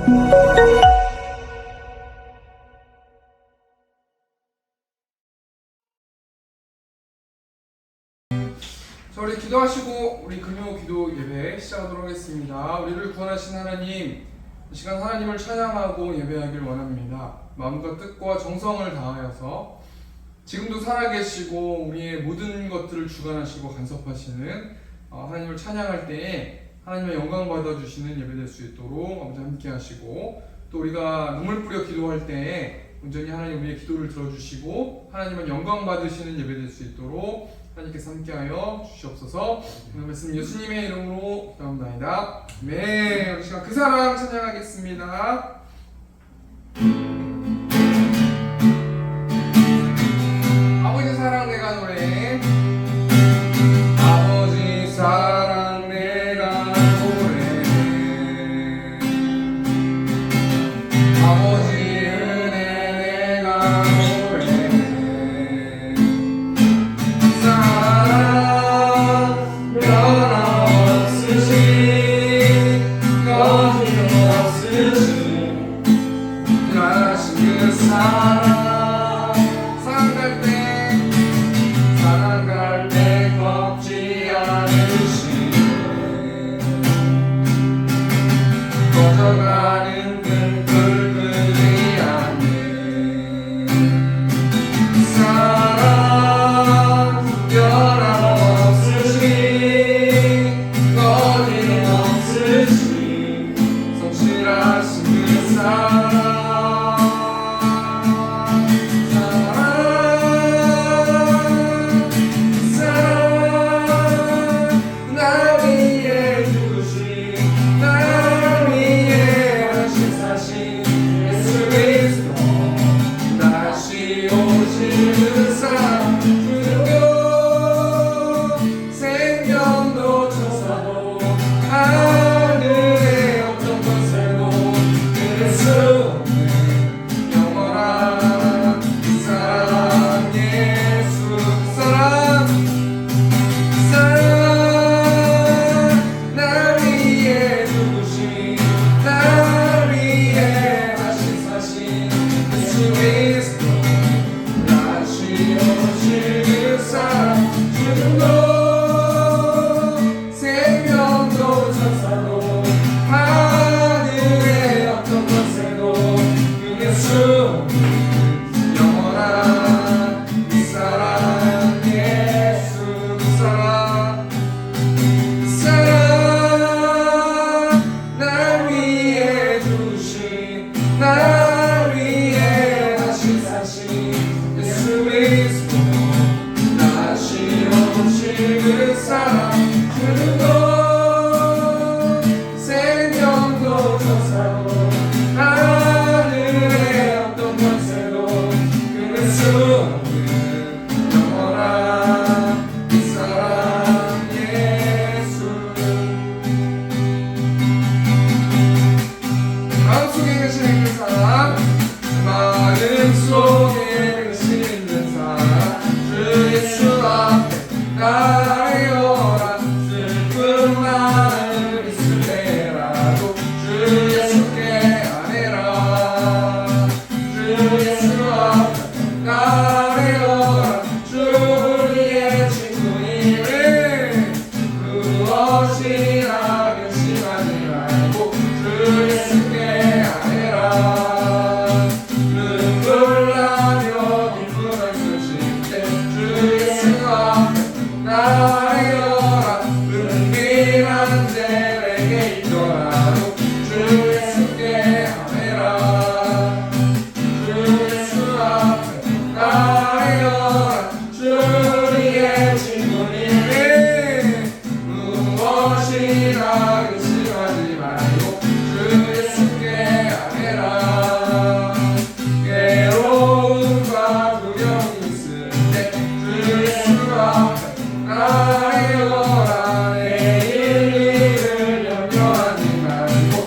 자, 우리 기도하시고 우리 금요 기도 예배 시작하도록 하겠습니다. 우리를 구원하신 하나님, 이 시간 하나님을 찬양하고 예배하길 원합니다. 마음과 뜻과 정성을 다하여서 지금도 살아계시고 우리의 모든 것들을 주관하시고 간섭하시는 하나님을 찬양할 때에 하나님의 영광 받아주시는 예배 될 수 있도록 아버지 함께 하시고, 또 우리가 눈물 뿌려 기도할 때에 온전히 하나님 우리의 기도를 들어주시고 하나님은 영광 받으시는 예배 될 수 있도록 하나님께서 함께하여 주시옵소서. 오늘 말씀 예수님의 이름으로 기도합니다. 네, 우리 시간 그 사랑 찬양하겠습니다. 아버지 사랑 내가 노래, 아버지 사랑 내가 노래, 아버지 은혜 내가 노래, 사랑 변함없으신 거짓없으신 하신 그 사랑, 사랑갈 때 꺾지 않으시네, 꺼져가는 등불 끄지 않네, 사랑 변함없으신 거짓없으신 성실하신 그 사랑, 나의 일을 염려하지 말고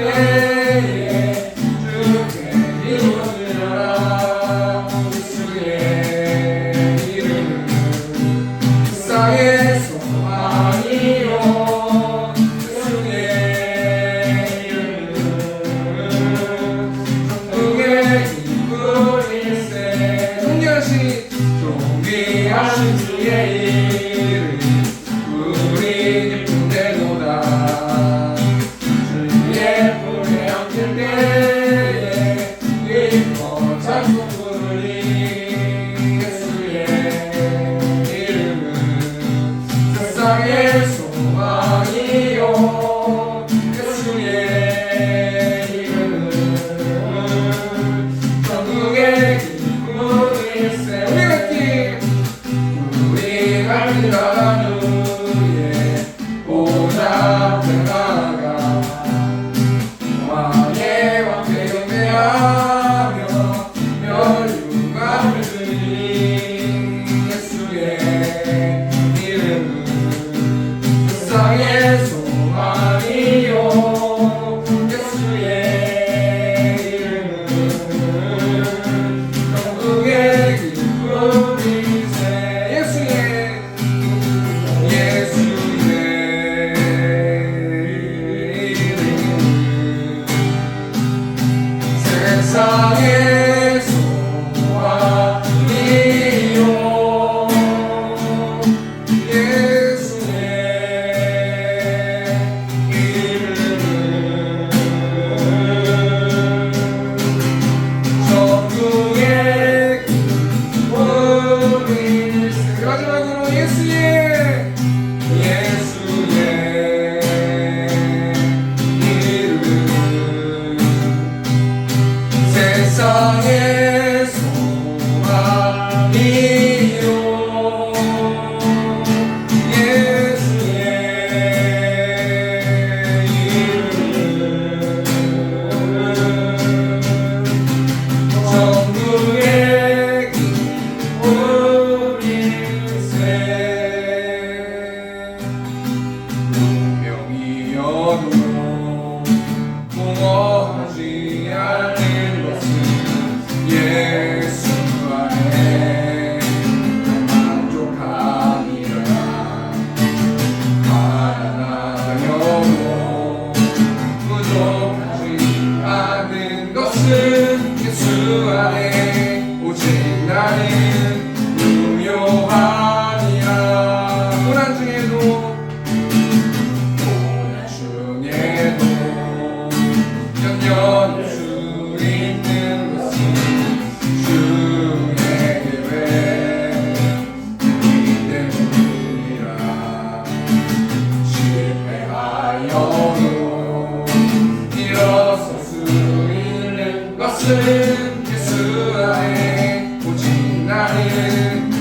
때에 주께 이루어지려라. 예수의 이름은 세상의 소망이요. 예수의 이름은 천국의 기쁨일세. 존귀하신 주의 이름 우리 기쁜대로다. 주의 품에 얹힐 때에 기뻐 찬송 부르리. 예수의 이름은 세상의 소망이요. 예수의 이름은 천국의 기쁨일세. 우리 같은 사람 위에 보좌 앞에 나아가 왕의 왕께 경배하며 멸류관을 드리니. 예수의 이름은 세상의 소망이요. 예수의 이름은 천국의 기쁨일세. 예수의 이름은 세상의 소망이요. 예수의 이름은 천국의 기쁨일세. 마지막으로 예수의 이름은 세상의 소망이요. 예수의 이름은 천국의 기쁨일세. 운명이어도 공허하지 않는 것은 예수 안에 만족함이라. 가난하여도 부족하지 않는 것은 예수 안에 오직 나는 유효함이라. 고난 중에도 영원히 주 있는 것은 주의 계획 때문이라. 실패하여도 일어설 수 있는 것은 예수 안에 오직 나는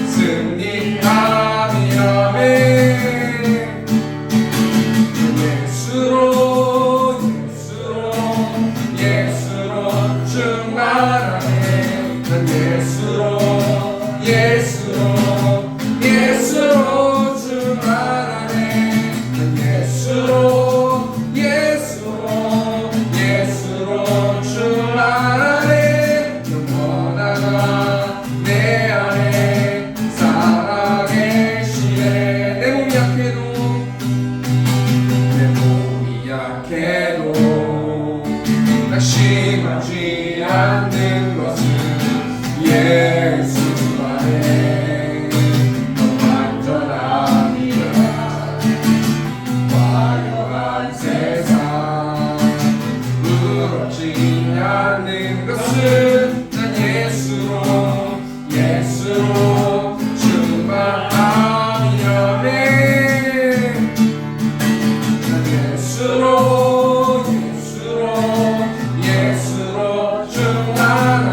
승리함이라며. 예수로 충만하네. 난 예수로 충만하네. 난 예수로 충만하네. 영원하다 내 안에 살아계시네. 내 몸이 약해도 낙심하지 않는 것은 예수 안에 더 완전함이라. 화려한 세상 부럽지 않는 것은 난 예수로 충만함이라네. 난 예수로 충만함.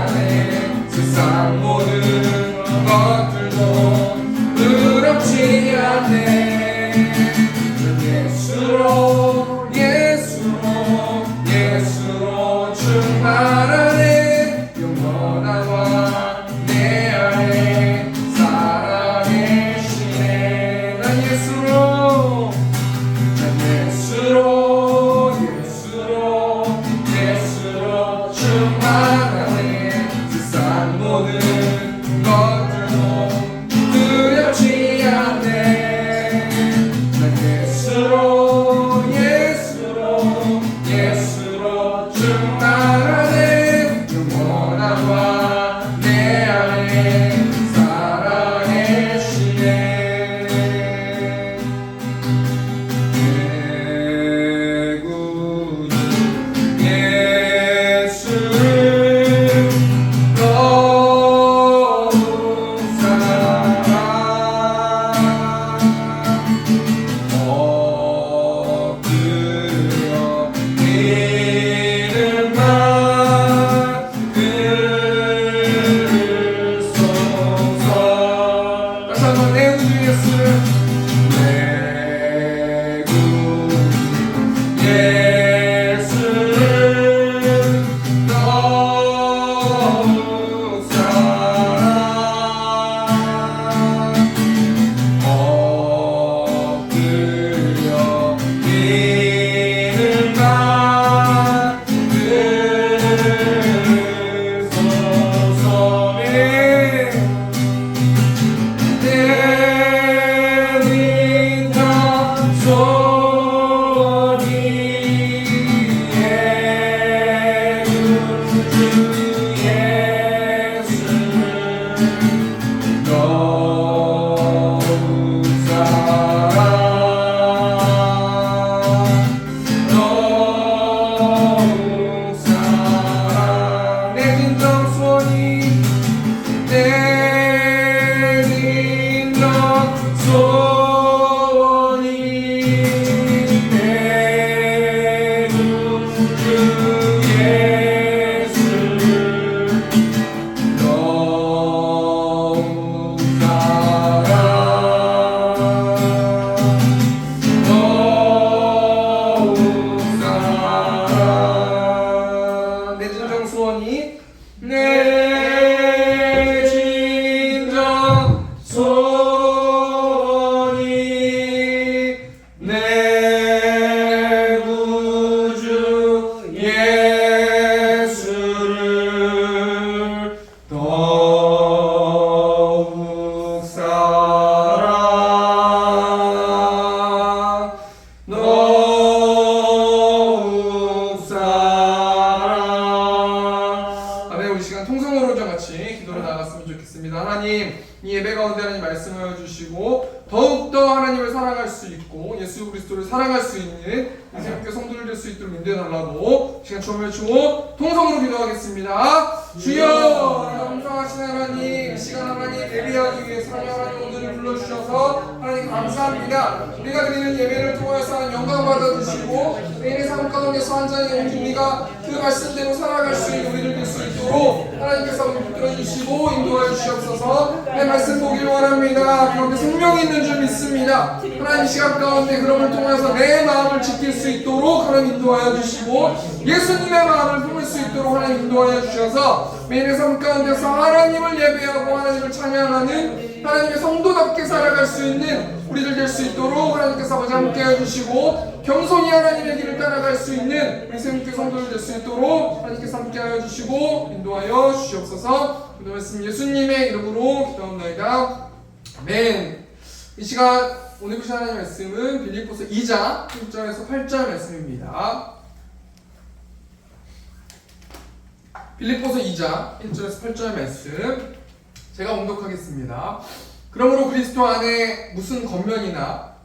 말씀하여 주시고 더욱더 하나님을 사랑할 수 있고 예수 그리스도를 사랑할 수 있는 인생교회 성도를 될 수 있도록 인도해달라고 시간 주님을 주고 통성으로 기도하겠습니다. 주여 감사하신 하나님, 이 시간 하나님 예배하기 위해서 하나님 오늘을 불러주셔서 하나님 감사합니다. 우리가 드리는 예배를 통해서 하나님 영광 받아주시고 내일의 삶 가운데서 한 잔의 용준이가 그 말씀대로 살아갈 수 있는 우리를 될 수 있도록 하나님께서 우리 붙들어주시고 인도하여 주시옵소서. 내 말씀 보길 원합니다. 그런데 생명이 있는 줄 믿습니다. 하나님 시간 가운데 그럼을 통해서 내 마음을 지킬 수 있도록 하나님 인도하여 주시고 예수님의 마음을 품을 수 있도록 하나님 인도하여 주셔서 매일의 삶 가운데서 하나님을 예배하고 하나님을 찬양하는 하나님의 성도답게 살아갈 수 있는 우리들 될 수 있도록 하나님께서 아버지 함께 해주시고 겸손히 하나님의 길을 따라갈 수 있는 우리 생명교회 성도들 될 수 있도록 하나님께서 함께 하여 주시고 인도하여 주시옵소서. 오늘 말씀 예수님의 이름으로 기도합니다. 아멘. 이 시간 오늘 보신 하나님의 말씀은 빌립보서 2장 1절에서 8절 말씀입니다. 빌립보서 2장 1절에서 8절 말씀 제가 봉독하겠습니다. 그러므로 그리스도 안에 무슨 겉면이나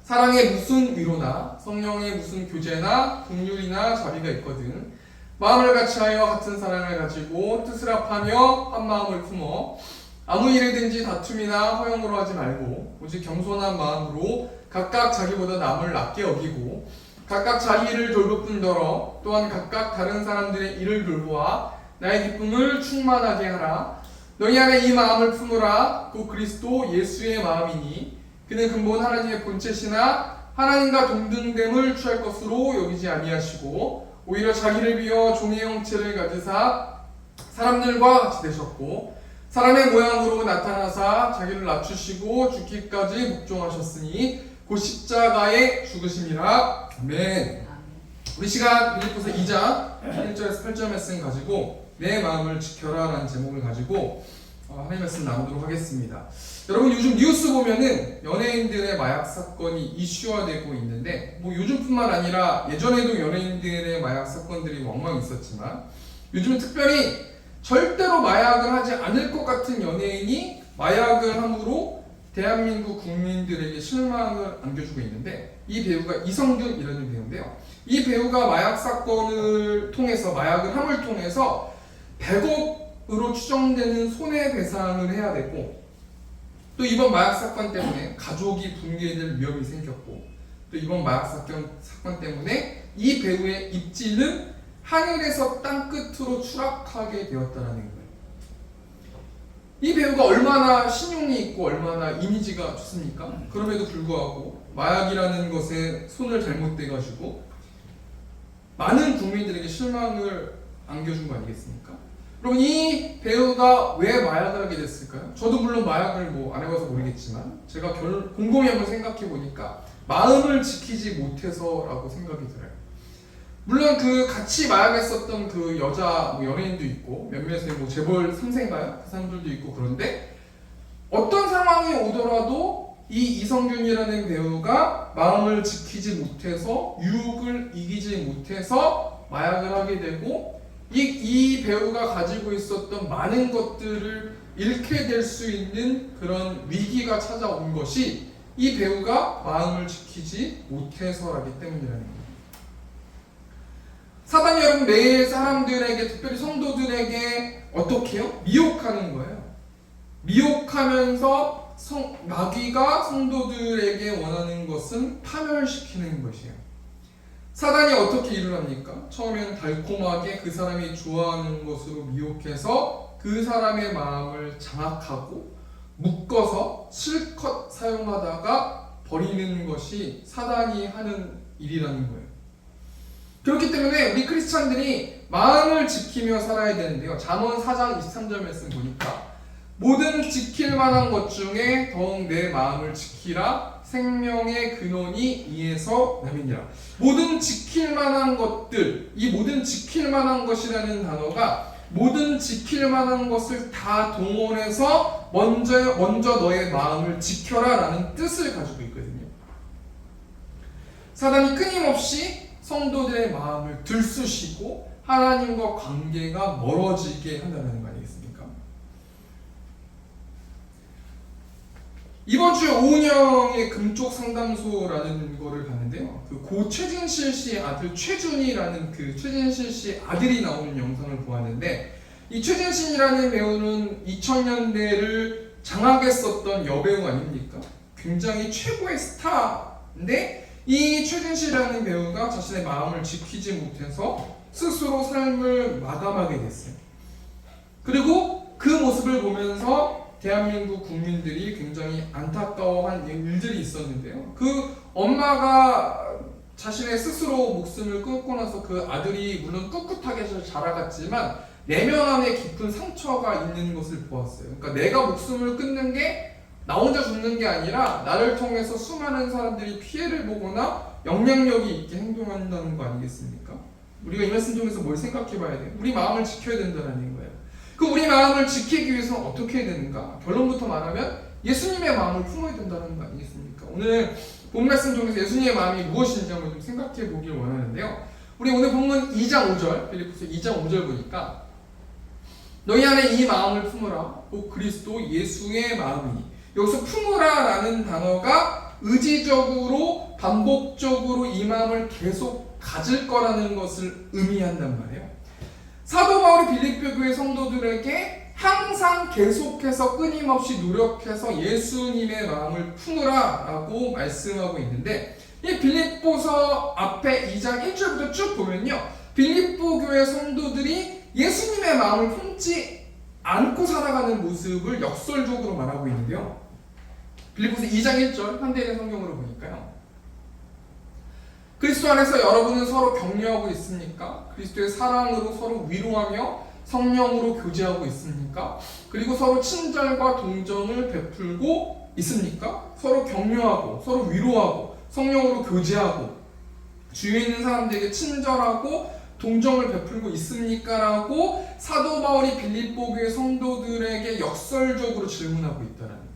사랑의 무슨 위로나 성령의 무슨 교제나 긍휼이나 자비가 있거든 마음을 같이하여 같은 사랑을 가지고 뜻을 합하며 한 마음을 품어 아무 일이든지 다툼이나 허용으로 하지 말고 오직 겸손한 마음으로 각각 자기보다 남을 낮게 여기고 각각 자기 일을 돌볼 뿐더러 또한 각각 다른 사람들의 일을 돌보아 나의 기쁨을 충만하게 하라. 너희 안에 이 마음을 품으라. 곧 그리스도 예수의 마음이니 그는 근본 하나님의 본체시나 하나님과 동등됨을 취할 것으로 여기지 아니하시고 오히려 자기를 비워 종의 형체를 가지사 사람들과 같이 되셨고 사람의 모양으로 나타나사 자기를 낮추시고 죽기까지 복종하셨으니 곧 십자가에 죽으심이라. 아멘. 우리 시간 빌립보서 2장 1절에서 8절 말씀 가지고 내 마음을 지켜라 라는 제목을 가지고 하나님 말씀 나누도록 하겠습니다. 여러분 요즘 뉴스 보면은 연예인들의 마약 사건이 이슈화되고 있는데 뭐 요즘뿐만 아니라 예전에도 연예인들의 마약 사건들이 왕왕 있었지만 요즘은 특별히 절대로 마약을 하지 않을 것 같은 연예인이 마약을 함으로 대한민국 국민들에게 실망을 안겨주고 있는데 이 배우가 이성균이라는 배우인데요. 이 배우가 마약 사건을 통해서 마약을 함을 통해서 100억으로 추정되는 손해배상을 해야 되고 또 이번 마약 사건 때문에 가족이 붕괴될 위험이 생겼고 또 이번 마약 사건 때문에 이 배우의 입지는 하늘에서 땅끝으로 추락하게 되었다는 거예요. 이 배우가 얼마나 신용이 있고 얼마나 이미지가 좋습니까? 그럼에도 불구하고 마약이라는 것에 손을 잘못대가지고 많은 국민들에게 실망을 안겨준 거 아니겠습니까? 그럼 이 배우가 왜 마약을 하게 됐을까요? 저도 물론 마약을 안 해봐서 모르겠지만 제가 곰곰이 한번 생각해 보니까 마음을 지키지 못해서라고 생각이 들어요. 물론 그 같이 마약했었던 그 여자 연예인도 있고 몇몇의 재벌 3세인가요? 그 사람들도 있고 그런데 어떤 상황이 오더라도 이 이성균이라는 배우가 마음을 지키지 못해서 유혹을 이기지 못해서 마약을 하게 되고 이 배우가 가지고 있었던 많은 것들을 잃게 될 수 있는 그런 위기가 찾아온 것이 이 배우가 마음을 지키지 못해서라기 때문이라는 거예요. 사단이 여러분 매일 사람들에게 특별히 성도들에게 어떻게 해요? 미혹하는 거예요. 미혹하면서 마귀가 성도들에게 원하는 것은 파멸시키는 것이에요. 사단이 어떻게 일을 합니까? 처음에는 달콤하게 그 사람이 좋아하는 것으로 미혹해서 그 사람의 마음을 장악하고 묶어서 실컷 사용하다가 버리는 것이 사단이 하는 일이라는 거예요. 그렇기 때문에 우리 크리스찬들이 마음을 지키며 살아야 되는데요. 잠언 4장 23절 말씀 보니까 모든 지킬 만한 것 중에 더욱 내 마음을 지키라. 생명의 근원이 이에서 남이니라. 모든 지킬 만한 것들, 이 모든 지킬 만한 것이라는 단어가 모든 지킬 만한 것을 다 동원해서 먼저 너의 마음을 지켜라 라는 뜻을 가지고 있거든요. 사단이 끊임없이 성도들의 마음을 들쑤시고 하나님과 관계가 멀어지게 한다는 거 아니겠습니까? 이번 주에 오은영의 금쪽 상담소라는 거를 봤는데요. 그 고 최진실 씨 아들 최준이라는 그 최진실 씨 아들이 나오는 영상을 보았는데, 이 최진실이라는 배우는 2000년대를 장악했었던 여배우 아닙니까? 굉장히 최고의 스타인데, 이 최진실이라는 배우가 자신의 마음을 지키지 못해서 스스로 삶을 마감하게 됐어요. 그리고 그 모습을 보면서 대한민국 국민들이 굉장히 안타까워한 일들이 있었는데요. 그 엄마가 자신의 스스로 목숨을 끊고 나서 그 아들이 물론 꿋꿋하게 자라갔지만 내면 안에 깊은 상처가 있는 것을 보았어요. 그러니까 내가 목숨을 끊는 게 나 혼자 죽는 게 아니라 나를 통해서 수많은 사람들이 피해를 보거나 영향력이 있게 행동한다는 거 아니겠습니까? 우리가 이 말씀 통해서 뭘 생각해 봐야 돼요? 우리 마음을 지켜야 된다는 거예요. 그 우리 마음을 지키기 위해서는 어떻게 해야 되는가? 결론부터 말하면 예수님의 마음을 품어야 된다는 거 아니겠습니까? 오늘 본 말씀 통해서 예수님의 마음이 무엇인지 한번 좀 생각해 보길 원하는데요. 우리 오늘 본문 2장 5절, 빌립보서 2장 5절 보니까 너희 안에 이 마음을 품으라, 또 그리스도 예수의 마음이니. 여기서 품으라 라는 단어가 의지적으로 반복적으로 이 마음을 계속 가질 거라는 것을 의미한단 말이에요. 사도 바울이 빌립보 교회 성도들에게 항상 계속해서 끊임없이 노력해서 예수님의 마음을 품으라 라고 말씀하고 있는데, 이 빌립보서 앞에 2장 1절부터 쭉 보면요, 빌립보 교회 성도들이 예수님의 마음을 품지 않고 살아가는 모습을 역설적으로 말하고 있는데요. 빌립보서 2장 1절 현대인의 성경으로 보니까요, 그리스도 안에서 여러분은 서로 격려하고 있습니까? 그리스도의 사랑으로 서로 위로하며 성령으로 교제하고 있습니까? 그리고 서로 친절과 동정을 베풀고 있습니까? 서로 격려하고 서로 위로하고 성령으로 교제하고 주위에 있는 사람들에게 친절하고 동정을 베풀고 있습니까? 라고 사도 바울이 빌립보 교회 성도들에게 역설적으로 질문하고 있다는 거예요.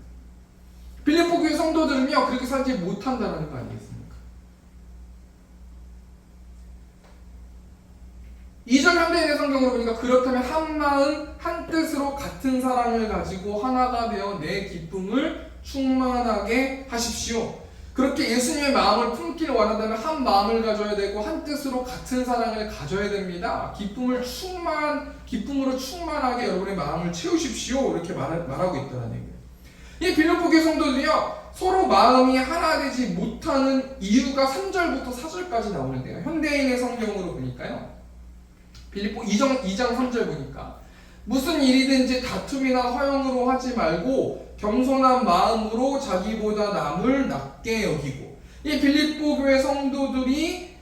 빌립보 교회 성도들은요, 그렇게 살지 못한다는 거 아니겠습니까? 2절 현대인의 성경으로 보니까 그렇다면 한 마음 한 뜻으로 같은 사랑을 가지고 하나가 되어 내 기쁨을 충만하게 하십시오. 그렇게 예수님의 마음을 품기를 원한다면 한 마음을 가져야 되고 한 뜻으로 같은 사랑을 가져야 됩니다. 기쁨으로 충만하게 여러분의 마음을 채우십시오. 이렇게 말하고 있다는 얘기예요. 이 빌립보 교회 성도들이요, 서로 마음이 하나 되지 못하는 이유가 3절부터 4절까지 나오는데요. 현대인의 성경으로 보니까요, 빌립보 2장 3절 보니까 무슨 일이든지 다툼이나 허용으로 하지 말고 겸손한 마음으로 자기보다 남을 낮게 여기고. 이 빌립보 교회 성도들이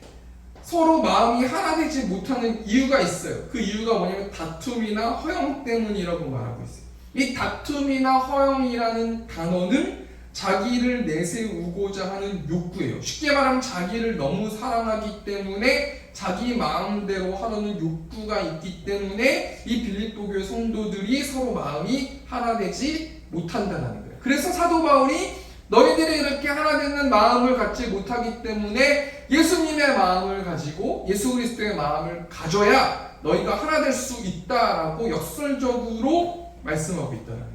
서로 마음이 하나 되지 못하는 이유가 있어요. 그 이유가 뭐냐면 다툼이나 허용 때문이라고 말하고 있어요. 이 다툼이나 허용이라는 단어는 자기를 내세우고자 하는 욕구예요. 쉽게 말하면 자기를 너무 사랑하기 때문에 자기 마음대로 하려는 욕구가 있기 때문에 이 빌립보 교회 성도들이 서로 마음이 하나 되지 못한다는 거예요. 그래서 사도 바울이 너희들이 이렇게 하나 되는 마음을 갖지 못하기 때문에 예수님의 마음을 가지고 예수 그리스도의 마음을 가져야 너희가 하나 될 수 있다라고 역설적으로 말씀하고 있다는 거예요.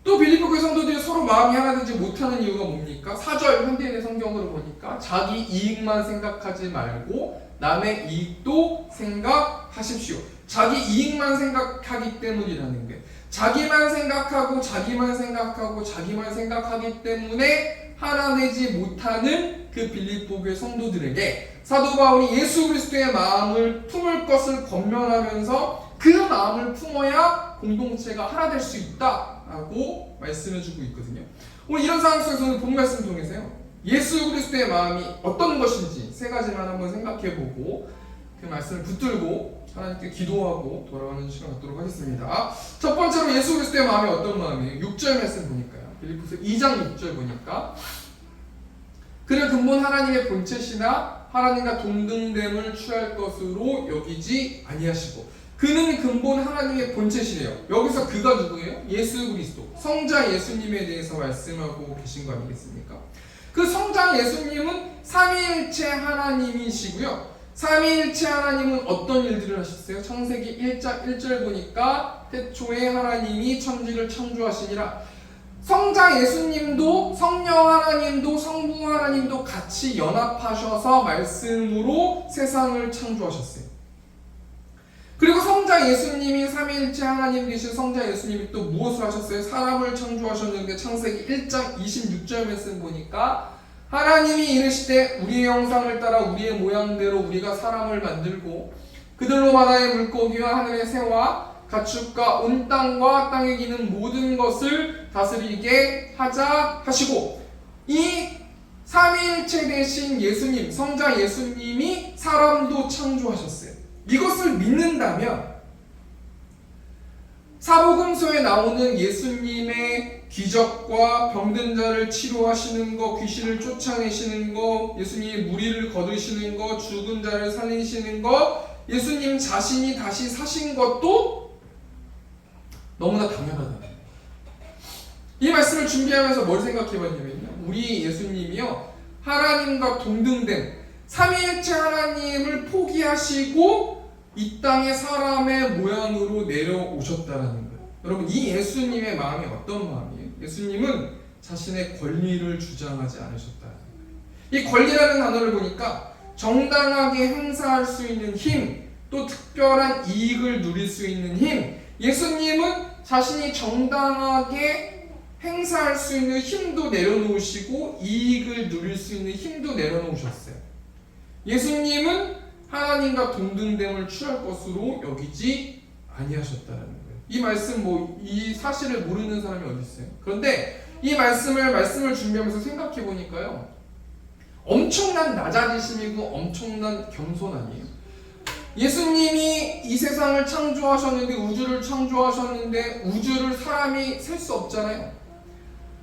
또 빌립보 교회 성도들이 서로 마음이 하나 되지 못하는 이유가 뭡니까? 4절 현대인의 성경으로 보니까 자기 이익만 생각하지 말고 남의 이익도 생각하십시오. 자기 이익만 생각하기 때문이라는 거예요. 자기만 생각하기 때문에 하나 되지 못하는 그 빌립보 교회 성도들에게 사도 바울이 예수 그리스도의 마음을 품을 것을 권면하면서 그 마음을 품어야 공동체가 하나 될 수 있다라고 말씀해주고 있거든요. 오늘 이런 상황 속에서는 본 말씀 통해서요, 예수 그리스도의 마음이 어떤 것인지 세 가지만 한번 생각해보고 그 말씀을 붙들고 하나님께 기도하고 돌아가는 시간 갖도록 하겠습니다. 첫 번째로 예수 그리스도의 마음이 어떤 마음이에요? 6절 말씀 보니까요, 빌립보서 2장 6절 보니까 그를 근본 하나님의 본체시나 하나님과 동등됨을 취할 것으로 여기지 아니하시고. 그는 근본 하나님의 본체시래요. 여기서 그가 누구예요? 예수 그리스도, 성자 예수님에 대해서 말씀하고 계신 거 아니겠습니까? 그 성자 예수님은 삼위일체 하나님이시고요. 삼위일체 하나님은 어떤 일들을 하셨어요? 창세기 1장 1절 보니까 태초에 하나님이 천지를 창조하시니라. 성자 예수님도 성령 하나님도 성부 하나님도 같이 연합하셔서 말씀으로 세상을 창조하셨어요. 그리고 성자 예수님이 삼위일체 하나님 계신 성자 예수님이 또 무엇을 하셨어요? 사람을 창조하셨는데 창세기 1장 26절 말씀 보니까 하나님이 이르시되 우리의 형상을 따라 우리의 모양대로 우리가 사람을 만들고 그들로 바다의 물고기와 하늘의 새와 가축과 온 땅과 땅에 기는 모든 것을 다스리게 하자 하시고, 이 삼위일체 되신 예수님, 성자 예수님이 사람도 창조하셨어요. 이것을 믿는다면 사복음서에 나오는 예수님의 기적과 병든 자를 치료하시는 거, 귀신을 쫓아내시는 거, 예수님이 무리를 거두시는 거, 죽은 자를 살리시는 거, 예수님 자신이 다시 사신 것도 너무나 당연하다. 이 말씀을 준비하면서 뭘 생각해봤냐면요, 우리 예수님이요 하나님과 동등된 삼위일체 하나님을 포기하시고 이 땅에 사람의 모양으로 내려오셨다라는 거예요. 여러분, 이 예수님의 마음이 어떤 마음이에요? 예수님은 자신의 권리를 주장하지 않으셨다는 거예요. 이 권리라는 단어를 보니까 정당하게 행사할 수 있는 힘, 또 특별한 이익을 누릴 수 있는 힘, 예수님은 자신이 정당하게 행사할 수 있는 힘도 내려놓으시고 이익을 누릴 수 있는 힘도 내려놓으셨어요. 예수님은 하나님과 동등됨을 취할 것으로 여기지 아니하셨다는 거예요. 이 말씀 이 사실을 모르는 사람이 어디 있어요? 그런데 이 말씀을 준비하면서 생각해 보니까요, 엄청난 낮아지심이고 엄청난 겸손 아니에요? 예수님이 이 세상을 창조하셨는데, 우주를 창조하셨는데 우주를 사람이 셀 수 없잖아요.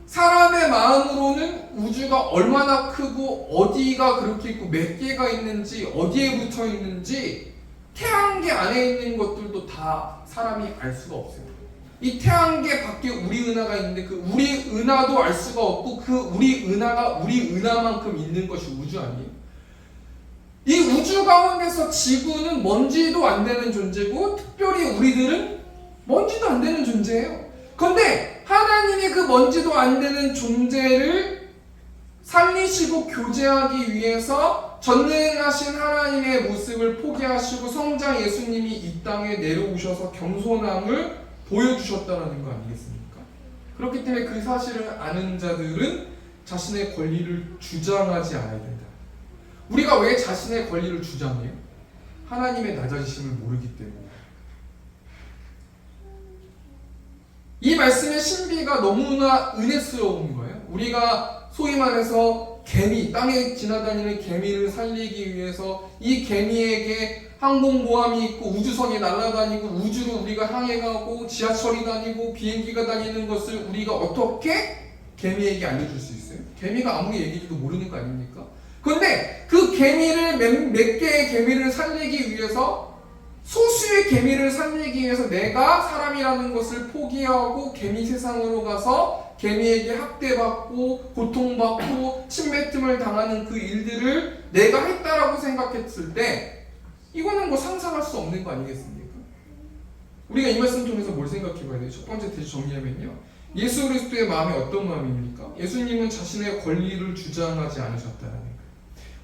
사람의 마음으로는 우주가 얼마나 크고 어디가 그렇게 있고 몇 개가 있는지 어디에 붙어 있는지 태양계 안에 있는 것들도 다 사람이 알 수가 없어요. 이 태양계 밖에 우리 은하가 있는데 그 우리 은하도 알 수가 없고 그 우리 은하가 우리 은하만큼 있는 것이 우주 아니에요? 이 우주 가운데서 지구는 먼지도 안 되는 존재고 특별히 우리들은 먼지도 안 되는 존재예요. 그런데 하나님이 그 먼지도 안 되는 존재를 살리시고 교제하기 위해서 전능하신 하나님의 모습을 포기하시고 성자 예수님이 이 땅에 내려오셔서 겸손함을 보여주셨다는 거 아니겠습니까? 그렇기 때문에 그 사실을 아는 자들은 자신의 권리를 주장하지 않아야 된다. 우리가 왜 자신의 권리를 주장해요? 하나님의 낮아지심을 모르기 때문에. 이 말씀의 신비가 너무나 은혜스러운 거예요. 우리가 소위 말해서 개미, 땅에 지나다니는 개미를 살리기 위해서 이 개미에게 항공모함이 있고 우주선이 날아다니고 우주로 우리가 향해 가고 지하철이 다니고 비행기가 다니는 것을 우리가 어떻게 개미에게 알려줄 수 있어요? 개미가 아무리 얘기해도 모르는 거 아닙니까? 그런데 그 개미를 몇 개의 개미를 살리기 위해서, 소수의 개미를 살리기 위해서 내가 사람이라는 것을 포기하고 개미 세상으로 가서 개미에게 학대받고 고통받고 침뱉음을 당하는 그 일들을 내가 했다라고 생각했을 때 이거는 뭐 상상할 수 없는 거 아니겠습니까? 우리가 이 말씀 통해서 뭘 생각해 봐야 돼요? 첫 번째 다시 정리하면요, 예수 그리스도의 마음이 어떤 마음입니까? 예수님은 자신의 권리를 주장하지 않으셨다는 거예요.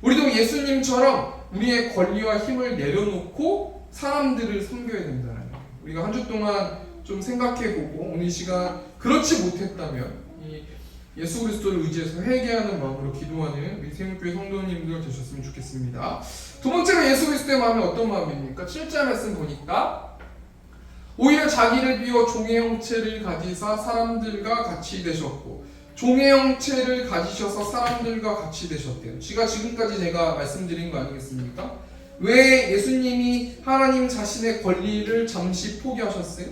우리도 예수님처럼 우리의 권리와 힘을 내려놓고 사람들을 섬겨야 된다는 거예요. 우리가 한 주 동안 좀 생각해보고 오늘 이 시간 그렇지 못했다면 이 예수 그리스도를 의지해서 회개하는 마음으로 기도하는 우리 세문교회 성도님들 되셨으면 좋겠습니다. 두 번째로 예수 그리스도의 마음이 어떤 마음입니까? 7절 말씀 보니까 오히려 자기를 비워 종의 형체를 가지사 사람들과 같이 되셨고, 종의 형체를 가지셔서 사람들과 같이 되셨대요. 지금까지 제가 말씀드린 거 아니겠습니까? 왜 예수님이 하나님 자신의 권리를 잠시 포기하셨어요?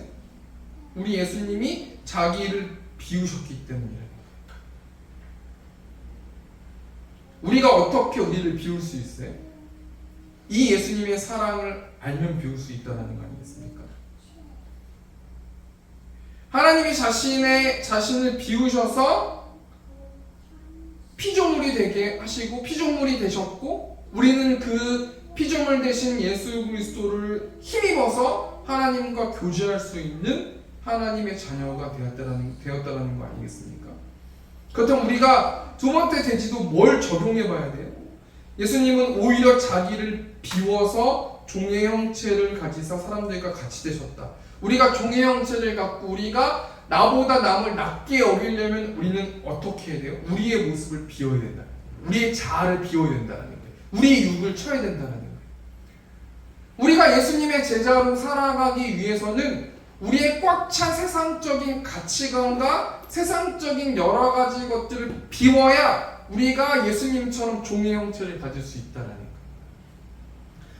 우리 예수님이 자기를 비우셨기 때문이에요. 우리가 어떻게 우리를 비울 수 있어요? 이 예수님의 사랑을 알면 비울 수 있다는 거 아니겠습니까? 하나님이 자신을 비우셔서 피조물이 되게 하시고 피조물이 되셨고, 우리는 그 피조물 대신 예수 그리스도를 힘입어서 하나님과 교제할 수 있는 하나님의 자녀가 되었다라는 거 아니겠습니까? 그렇다면 우리가 두 번째 대지도 뭘 적용해 봐야 돼요? 예수님은 오히려 자기를 비워서 종의 형체를 가지사 사람들과 같이 되셨다. 우리가 종의 형체를 갖고 우리가 나보다 남을 낮게 여기려면 우리는 어떻게 해야 돼요? 우리의 모습을 비워야 된다. 우리의 자아를 비워야 된다는 거예요. 우리의 육을 쳐야 된다는 거예요. 우리가 예수님의 제자로 살아가기 위해서는 우리의 꽉 찬 세상적인 가치관과 세상적인 여러 가지 것들을 비워야 우리가 예수님처럼 종의 형체를 가질 수 있다는 거예요.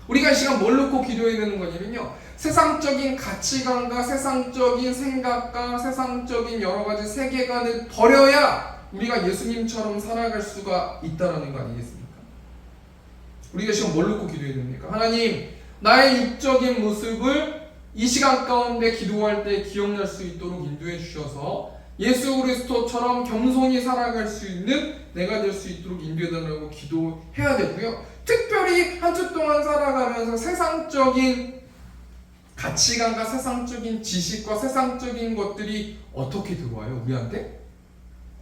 우리가 이 시간 뭘 놓고 기도해야 되는 거냐면요, 세상적인 가치관과 세상적인 생각과 세상적인 여러 가지 세계관을 버려야 우리가 예수님처럼 살아갈 수가 있다는 거 아니겠습니까? 우리가 지금 뭘 놓고 기도해야 됩니까? 하나님, 나의 육적인 모습을 이 시간 가운데 기도할 때 기억날 수 있도록 인도해 주셔서 예수 그리스도처럼 겸손히 살아갈 수 있는 내가 될 수 있도록 인도해 달라고 기도해야 되고요. 특별히 한 주 동안 살아가면서 세상적인 가치관과 세상적인 지식과 세상적인 것들이 어떻게 들어와요? 우리한테?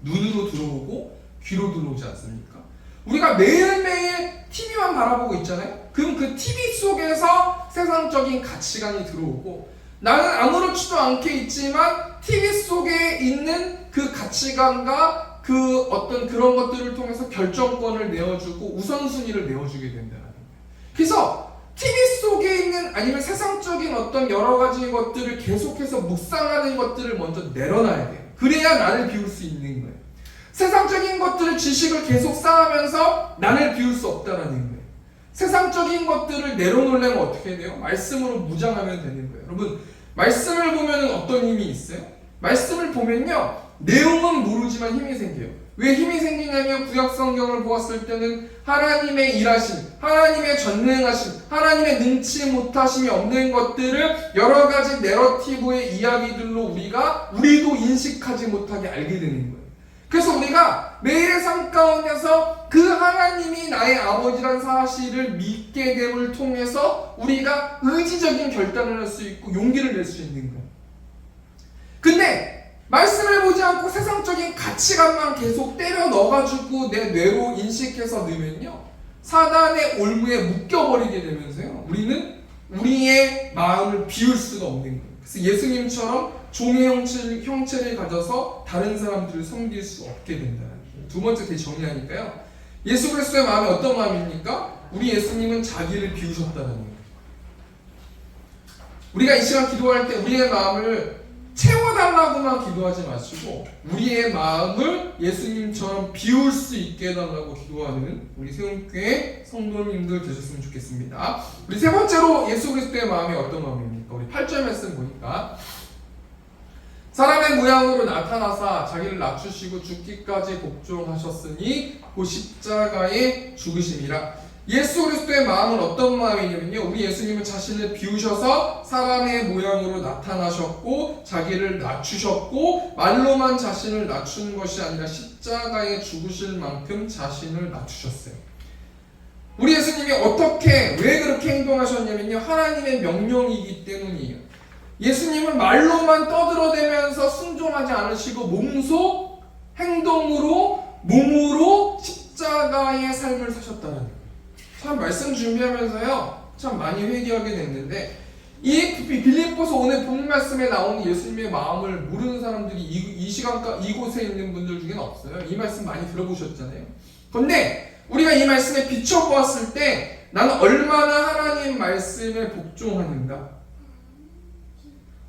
눈으로 들어오고 귀로 들어오지 않습니까? 우리가 매일매일 TV만 바라보고 있잖아요? 그럼 그 TV 속에서 세상적인 가치관이 들어오고 나는 아무렇지도 않게 있지만 TV 속에 있는 그 가치관과 그 어떤 그런 것들을 통해서 결정권을 내어주고 우선순위를 내어주게 된다는 거예요. 그래서 TV 속에 있는 아니면 세상적인 어떤 여러 가지 것들을 계속해서 묵상하는 것들을 먼저 내려놔야 돼요. 그래야 나를 비울 수 있는 거예요. 세상적인 것들을 지식을 계속 쌓으면서 나를 비울 수 없다라는 거예요. 세상적인 것들을 내려놓으려면 어떻게 해야 돼요? 말씀으로 무장하면 되는 거예요. 여러분, 말씀을 보면 어떤 힘이 있어요? 말씀을 보면요, 내용은 모르지만 힘이 생겨요. 왜 힘이 생기냐면 구약 성경을 보았을 때는 하나님의 일하심, 하나님의 전능하심, 하나님의 능치 못하심이 없는 것들을 여러 가지 내러티브의 이야기들로 우리도 인식하지 못하게 알게 되는 거예요. 그래서 우리가 매일의 삶 가운데서 그 하나님이 나의 아버지란 사실을 믿게 됨을 통해서 우리가 의지적인 결단을 할 수 있고 용기를 낼 수 있는 거예요. 근데 말씀을 보지 않고 세상적인 가치관만 계속 때려 넣어가지고 내 뇌로 인식해서 넣으면요, 사단의 올무에 묶여버리게 되면서요, 우리는 우리의 마음을 비울 수가 없는 거예요. 그래서 예수님처럼 종의 형체를 가져서 다른 사람들을 섬길 수 없게 된다는 거예요. 두 번째 정리하니까요, 예수 그리스도의 마음이 어떤 마음입니까? 우리 예수님은 자기를 비우셨다는 거예요. 우리가 이 시간 기도할 때 우리의 마음을 채워달라고만 기도하지 마시고 우리의 마음을 예수님처럼 비울 수 있게 해달라고 기도하는 우리 세움교회 성도님들 되셨으면 좋겠습니다. 우리 세 번째로 예수 그리스도의 마음이 어떤 마음입니까? 우리 8절 말씀 보니까 사람의 모양으로 나타나사 자기를 낮추시고 죽기까지 복종하셨으니 그 십자가에 죽으심이라. 예수 그리스도의 마음은 어떤 마음이냐면요, 우리 예수님은 자신을 비우셔서 사람의 모양으로 나타나셨고 자기를 낮추셨고 말로만 자신을 낮추는 것이 아니라 십자가에 죽으실 만큼 자신을 낮추셨어요. 우리 예수님이 왜 그렇게 행동하셨냐면요, 하나님의 명령이기 때문이에요. 예수님은 말로만 떠들어대면서 순종하지 않으시고 몸소 행동으로 몸으로 십자가의 삶을 사셨다는 거예요. 참 말씀 준비하면서요, 참 많이 회개하게 됐는데 이 빌립보서 오늘 본 말씀에 나오는 예수님의 마음을 모르는 사람들이 이 시간까 이곳에 있는 분들 중에는 없어요. 이 말씀 많이 들어보셨잖아요. 그런데 우리가 이 말씀에 비춰보았을 때 나는 얼마나 하나님 말씀에 복종하는가,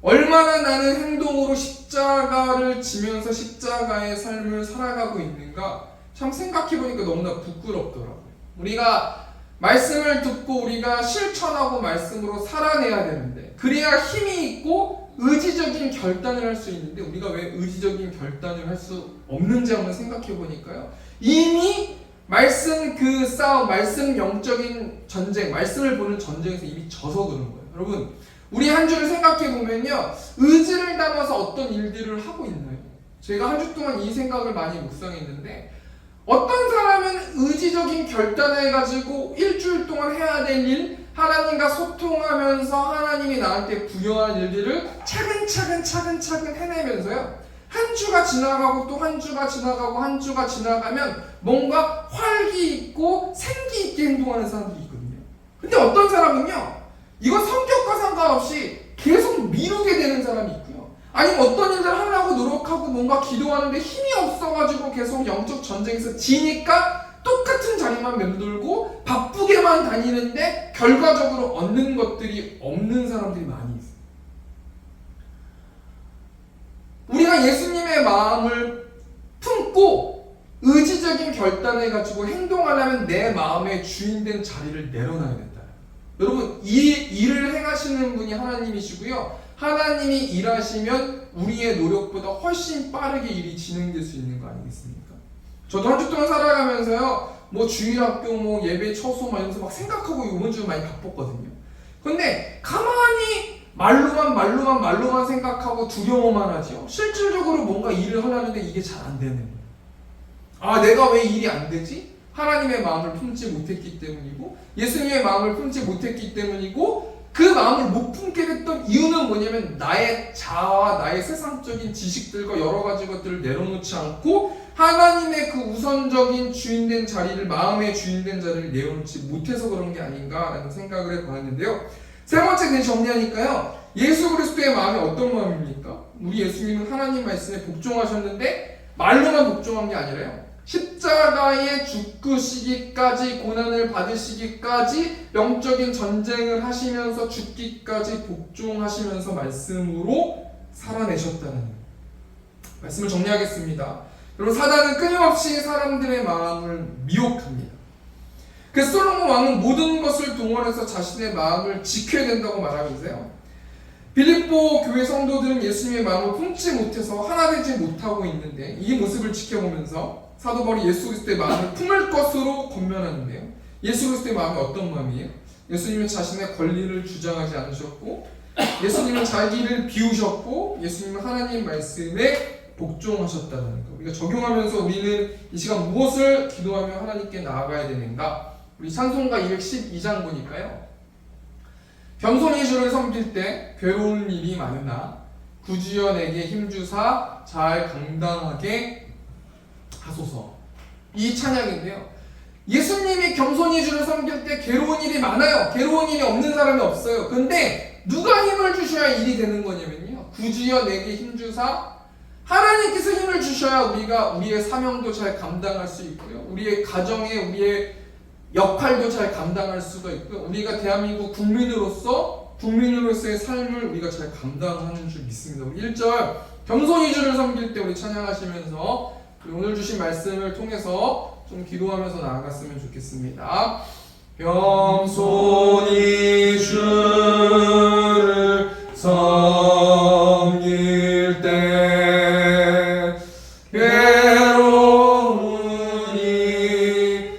얼마나 나는 행동으로 십자가를 지면서 십자가의 삶을 살아가고 있는가, 참 생각해보니까 너무나 부끄럽더라고요. 우리가 말씀을 듣고 우리가 실천하고 말씀으로 살아내야 되는데 그래야 힘이 있고 의지적인 결단을 할 수 있는데 우리가 왜 의지적인 결단을 할 수 없는지 한번 생각해 보니까요, 이미 말씀 그 싸움, 말씀 영적인 전쟁, 말씀을 보는 전쟁에서 이미 져서 그런 거예요. 여러분, 우리 한 주를 생각해 보면요, 의지를 담아서 어떤 일들을 하고 있나요? 제가 한 주 동안 이 생각을 많이 묵상했는데 어떤 사람은 의지적인 결단을 가지고 일주일 동안 해야 될 일, 하나님과 소통하면서 하나님이 나한테 부여한 일들을 차근차근 해내면서요. 한 주가 지나가고 또 한 주가 지나가고 한 주가 지나가면 뭔가 활기 있고 생기 있게 행동하는 사람들이 있거든요. 근데 어떤 사람은요, 이건 성격과 상관없이 계속 미루게 되는 사람이 있고요. 아니면 어떤 일을 하려고 노력하고 뭔가 기도하는데 힘이 없어가지고 계속 영적 전쟁에서 지니까 똑같은 자리만 맴돌고 바쁘게만 다니는데 결과적으로 얻는 것들이 없는 사람들이 많이 있어요. 우리가 예수님의 마음을 품고 의지적인 결단을 가지고 행동하려면 내 마음의 주인된 자리를 내려놔야 된다. 여러분, 이 일을 행하시는 분이 하나님이시고요. 하나님이 일하시면 우리의 노력보다 훨씬 빠르게 일이 진행될 수 있는 거 아니겠습니까? 저도 한 주 동안 살아가면서요, 뭐 주일학교, 뭐 예배 처소 막 이러면서 막 생각하고 이번 주 많이 바빴거든요. 근데 가만히 말로만 생각하고 두려워만 하죠. 실질적으로 뭔가 일을 하려는데 이게 잘 안 되는 거예요. 아, 내가 왜 일이 안 되지? 하나님의 마음을 품지 못했기 때문이고, 예수님의 마음을 품지 못했기 때문이고, 그 마음을 못 품게 됐던 이유는 뭐냐면 나의 자아와 나의 세상적인 지식들과 여러 가지 것들을 내려놓지 않고 하나님의 그 우선적인 주인된 자리를, 마음의 주인된 자리를 내려놓지 못해서 그런 게 아닌가라는 생각을 해보았는데요. 세 번째 그냥 정리하니까요. 예수 그리스도의 마음이 어떤 마음입니까? 우리 예수님은 하나님 말씀에 복종하셨는데 말로만 복종한 게 아니라요. 십자가에 죽으시기까지, 고난을 받으시기까지, 영적인 전쟁을 하시면서 죽기까지 복종하시면서 말씀으로 살아내셨다는 말씀을 정리하겠습니다. 여러분, 사단은 끊임없이 사람들의 마음을 미혹합니다. 그래서 솔로몬 왕은 모든 것을 동원해서 자신의 마음을 지켜야 된다고 말하면서요. 빌립보 교회 성도들은 예수님의 마음을 품지 못해서 하나 되지 못하고 있는데 이 모습을 지켜보면서 사도 바울이 예수 그리스도의 마음을 품을 것으로 권면하는데요. 예수 그리스도의 마음이 어떤 마음이에요? 예수님은 자신의 권리를 주장하지 않으셨고, 예수님은 자기를 비우셨고, 예수님은 하나님 말씀에 복종하셨다는 거. 우리가 적용하면서 우리는 이 시간 무엇을 기도하며 하나님께 나아가야 되는가? 우리 찬송가 212장 보니까요. 겸손히 주를 섬길 때 괴로운 일이 많으나 구주여 내게 힘주사 잘 감당하게 하소서. 이 찬양인데요. 예수님이 겸손히 주를 섬길 때 괴로운 일이 많아요. 괴로운 일이 없는 사람이 없어요. 근데 누가 힘을 주셔야 일이 되는 거냐면요. 구주여 내게 힘주사, 하나님께서 힘을 주셔야 우리가 우리의 사명도 잘 감당할 수 있고요. 우리의 가정에 우리의 역할도 잘 감당할 수가 있고요. 우리가 대한민국 국민으로서의 삶을 우리가 잘 감당하는 줄 믿습니다. 우리 1절 겸손히 주를 섬길 때 우리 찬양하시면서 오늘 주신 말씀을 통해서 좀 기도하면서 나아갔으면 좋겠습니다. 겸손히 주를 섬길 때 괴로운 일이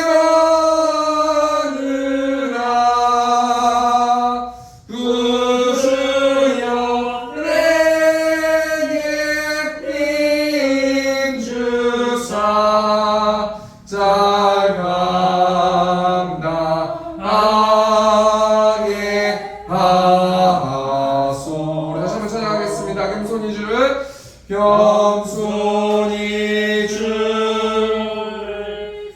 많으나 구주여 내게 힘주사 잘 감당하게 하소서. 다시 한번 찬양하겠습니다. 겸손히 주를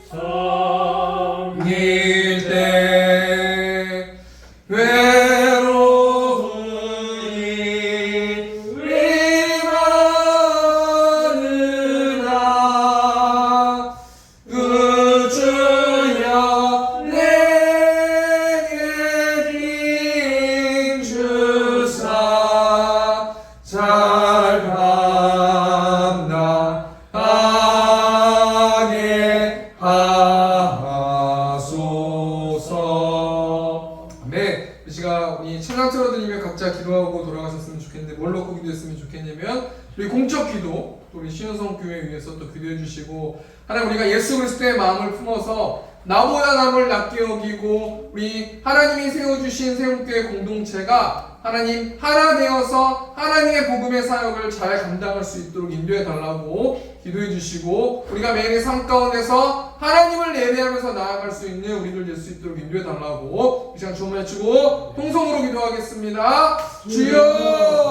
섬길 때 외로운 일이 많으나 구주여 내게 힘주사 잘 감당하게 하소서. 아멘. 이 시간 우리 찬양 틀어드리며 각자 기도하고 돌아가셨으면 좋겠는데 뭘 놓고 기도했으면 좋겠냐면 우리 공적 기도, 또 우리 신현성 교회 위해서 또 기도해 주시고, 하나님 우리가 예수 그리스도의 마음을 품어서 나보다 남을 낮게 여기고 우리 하나님이 세워주신 세움교회 공동체가 하나님 하나 되어서 하나님의 복음의 사역을 잘 감당할 수 있도록 인도해 달라고 기도해 주시고 우리가 매일의 삶 가운데서 하나님을 예배하면서 나아갈 수 있는 우리들 될 수 있도록 인도해 달라고 이 시간 주문해 주고 통성으로 기도하겠습니다. 주여